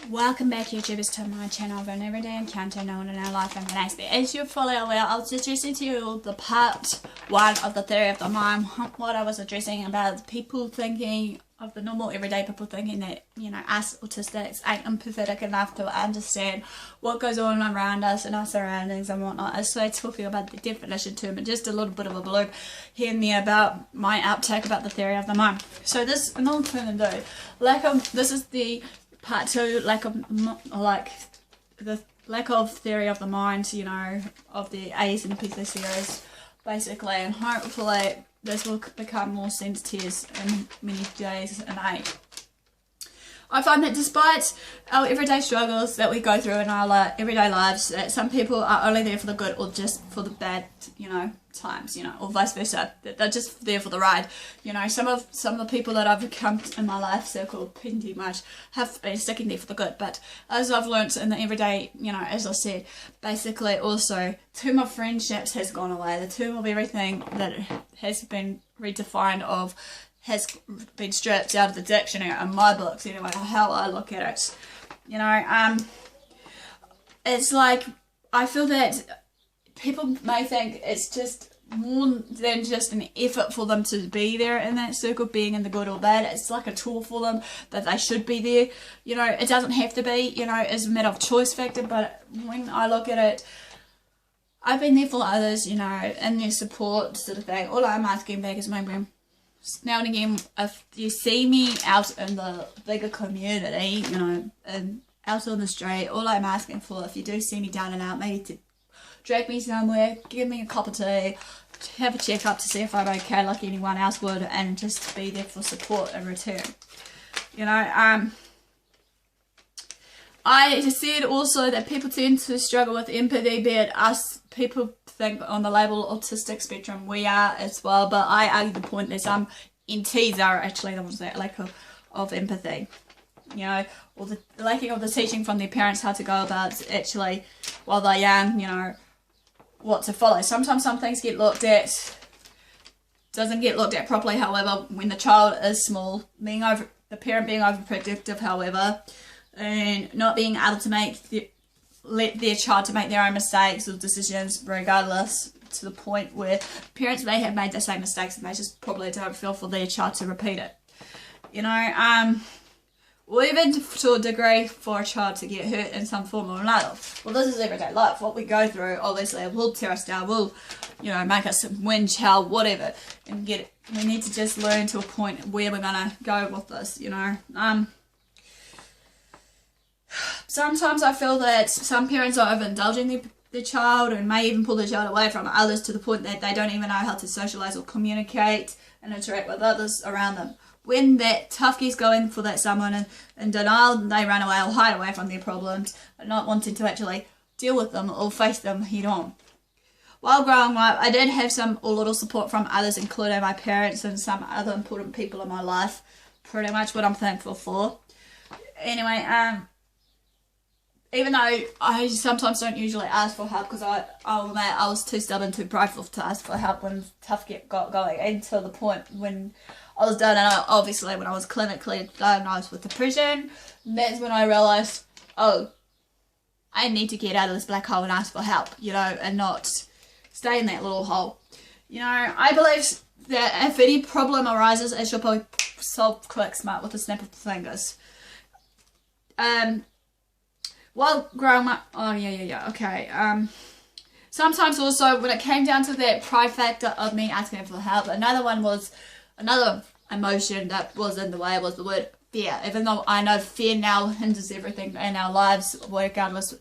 Welcome back, YouTubers, to my channel of an everyday encounter known in our life and Galaxy. As you're fully aware, I was addressing to you the part 1 of the theory of the mind. What I was addressing about people thinking of the normal everyday people thinking that, you know, us autistics ain't empathetic enough to understand what goes on around us and our surroundings and whatnot. So talking about the definition term and just a little bit of a blurb here and there about my outtake about the theory of the mind. So this, another thing to do, this is the part 2, lack of theory of the mind, you know, of the A's and P's series, basically, and hopefully this will become more sensitive in many days and age. I find that despite our everyday struggles that we go through in our everyday lives, that some people are only there for the good or just for the bad, you know, times, you know, or vice versa. They're just there for the ride. You know, some of the people that I've come in my life circle pretty much have been sticking there for the good. But as I've learnt in the everyday, you know, as I said, basically also term of friendships has gone away. The term of everything that has been redefined of has been stripped out of the dictionary in my books, anyway, how I look at it. You know, it's like, I feel that people may think it's just more than just an effort for them to be there in that circle, being in the good or bad. It's like a tool for them that they should be there. You know, it doesn't have to be, you know, it's a matter of choice factor, but when I look at it, I've been there for others, you know, and their support sort of thing. All I'm asking back is maybe now and again, if you see me out in the bigger community, you know, and out on the street, all I'm asking for, if you do see me down and out, maybe to drag me somewhere, give me a cup of tea, have a check up to see if I'm okay like anyone else would, and just be there for support in return. You know, I said also that people tend to struggle with empathy, be it us, people think on the label autistic spectrum, we are as well, but I argue the point that some NTs are actually the ones that lack of empathy. You know, or the lacking of the teaching from their parents how to go about actually, while they're young, you know, what to follow. Sometimes some things get looked at, doesn't get looked at properly, however, when the child is small, the parent being overprotective, however, and not being able to let their child to make their own mistakes or decisions regardless, to the point where parents may have made the same mistakes and they just probably don't feel for their child to repeat it. You know, or even to a degree for a child to get hurt in some form or another. Well, this is everyday life. What we go through, obviously, will tear us down, will, you know, make us whinge, howl, whatever, and get it. We need to just learn to a point where we're gonna go with this, you know. Sometimes I feel that some parents are overindulging their child and may even pull their child away from others to the point that they don't even know how to socialise or communicate and interact with others around them. When that tough gee's going for that someone in denial, they run away or hide away from their problems and not wanting to actually deal with them or face them head on. While growing up, I did have some or little support from others, including my parents and some other important people in my life. Pretty much what I'm thankful for. Anyway, even though I sometimes don't usually ask for help, because I was too stubborn, too prideful to ask for help when tough got going, until the point when I was done, and obviously when I was clinically diagnosed with depression, that's when I realised, oh, I need to get out of this black hole and ask for help, you know, and not stay in that little hole. You know, I believe that if any problem arises, it should probably solve quick, smart, with a snap of the fingers. While growing up, okay. Sometimes also when it came down to that pride factor of me asking for help, another emotion that was in the way was the word fear. Even though I know fear now hinders everything in our lives, regardless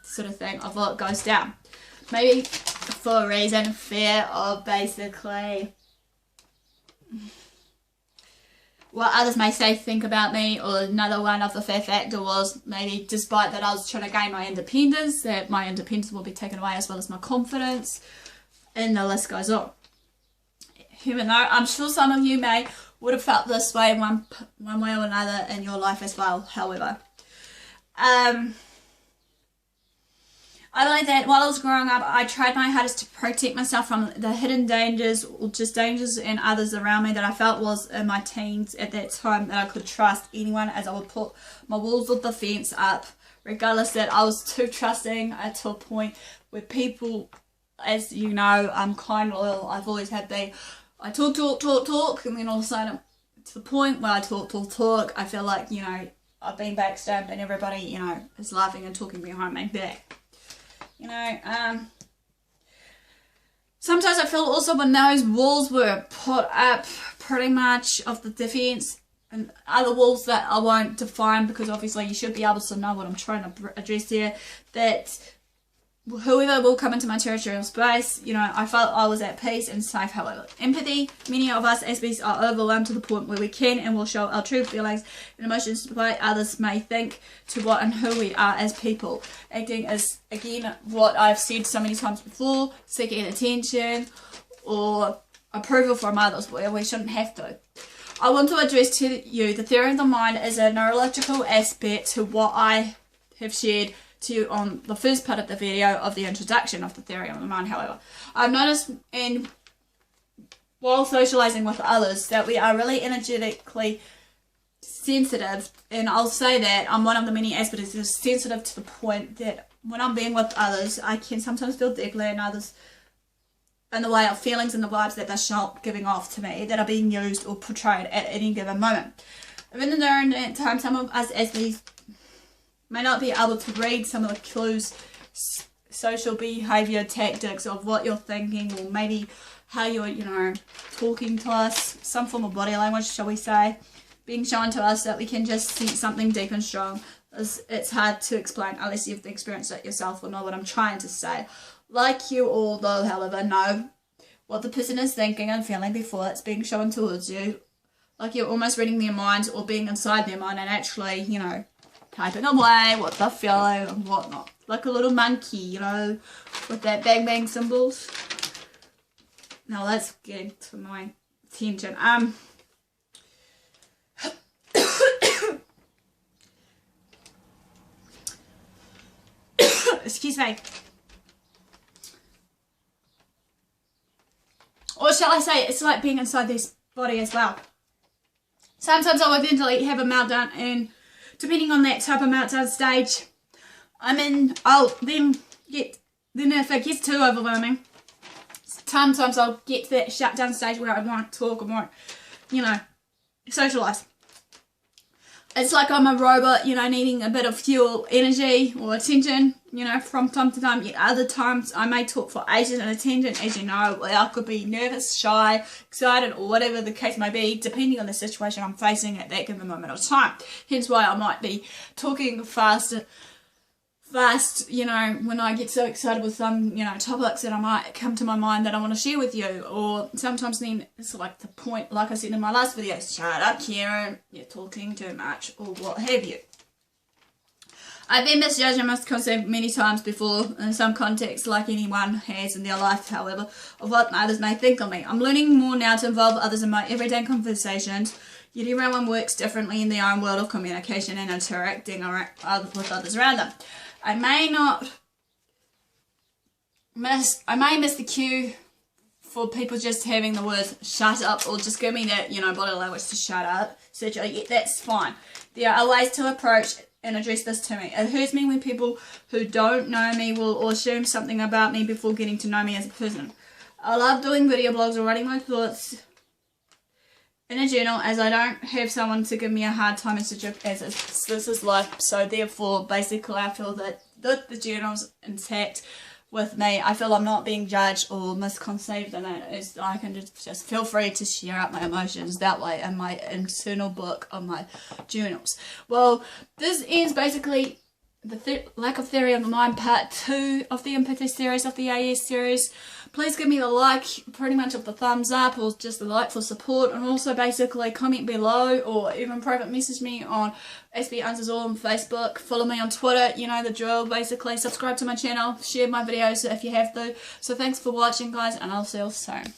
sort of thing of what goes down. Maybe for a reason, fear of basically what others may say, think about me, or another one of the fear factor was maybe despite that I was trying to gain my independence, that my independence will be taken away as well as my confidence, and the list goes on. Even though I'm sure some of you would have felt this way one way or another in your life as well, however. I believe that while I was growing up, I tried my hardest to protect myself from the hidden dangers or just dangers and others around me that I felt was in my teens at that time, that I could trust anyone, as I would put my walls of defense up, regardless that I was too trusting to a point where people, as you know, I'm kind of loyal. I've always had I talk, and then all of a sudden, to the point where I talk, I feel like, you know, I've been backstabbed and everybody, you know, is laughing and talking behind my back. You know, sometimes I feel also when those walls were put up pretty much of the defense, and other walls that I won't define because obviously you should be able to know what I'm trying to address here, that whoever will come into my territorial space, you know, I felt I was at peace and safe. However, empathy, many of us as bees are overwhelmed to the point where we can and will show our true feelings and emotions despite others may think to what and who we are as people. Acting is, again, what I've said so many times before, seeking attention or approval from others where we shouldn't have to. I want to address to you the theory of the mind as a neurological aspect to what I have shared to you on the first part of the video of the introduction of the theory of the mind. However, I've noticed while socializing with others that we are really energetically sensitive, and I'll say that I'm one of the many aspects that is sensitive to the point that when I'm being with others, I can sometimes feel deeply in others in the way of feelings and the vibes that they're giving off to me that are being used or portrayed at any given moment. Even during that time, some of us as these may not be able to read some of the clues, social behaviour tactics of what you're thinking, or maybe how you're, you know, talking to us, some form of body language, shall we say, being shown to us that we can just sense something deep and strong. It's hard to explain unless you've experienced it yourself or know what I'm trying to say. Like you all, though, however, know what the person is thinking and feeling before it's being shown towards you. Like you're almost reading their minds or being inside their mind and actually, you know, typing away what they're feeling and whatnot. Like a little monkey, you know, with that bang bang symbols. Now let's get to my attention. Excuse me. Or shall I say, it's like being inside this body as well. Sometimes I will eventually have a meltdown, and depending on that type of meltdown stage, I'll then if it gets too overwhelming, sometimes I'll get to that shutdown stage where I won't talk or won't, you know, socialise. It's like I'm a robot, you know, needing a bit of fuel, energy or attention, you know, from time to time. Yet other times I may talk for ages and attention, as you know. I could be nervous, shy, excited, or whatever the case may be, depending on the situation I'm facing at that given moment of time. Hence why I might be talking fast, you know, when I get so excited with some, you know, topics that I might come to my mind that I want to share with you. Or sometimes then it's like the point, like I said in my last video, shut up Karen, you're talking too much, or what have you. I've been misjudged and misconceived many times before in some contexts, like anyone has in their life, however, of what others may think of me. I'm learning more now to involve others in my everyday conversations, yet everyone works differently in their own world of communication and interacting with others around them. I may miss the cue for people just having the words shut up, or just give me that, you know, body language to shut up. So yeah, that's fine. There are ways to approach and address this to me. It hurts me when people who don't know me will assume something about me before getting to know me as a person. I love doing video blogs or writing my thoughts in a journal, as I don't have someone to give me a hard time as this is life. So therefore, basically, I feel that the journal's intact with me. I feel I'm not being judged or misconceived in it. I can just feel free to share out my emotions that way in my internal book of my journals. Well, this ends basically the lack of theory of the mind part 2 of the empathy series, of the AS series. Please give me the like, pretty much of the thumbs up, or just the like for support, and also basically comment below or even private message me on SB Answers All on Facebook. Follow me on Twitter, you know the drill. Basically subscribe to my channel, share my videos if you have to. So thanks for watching guys, and I'll see you soon.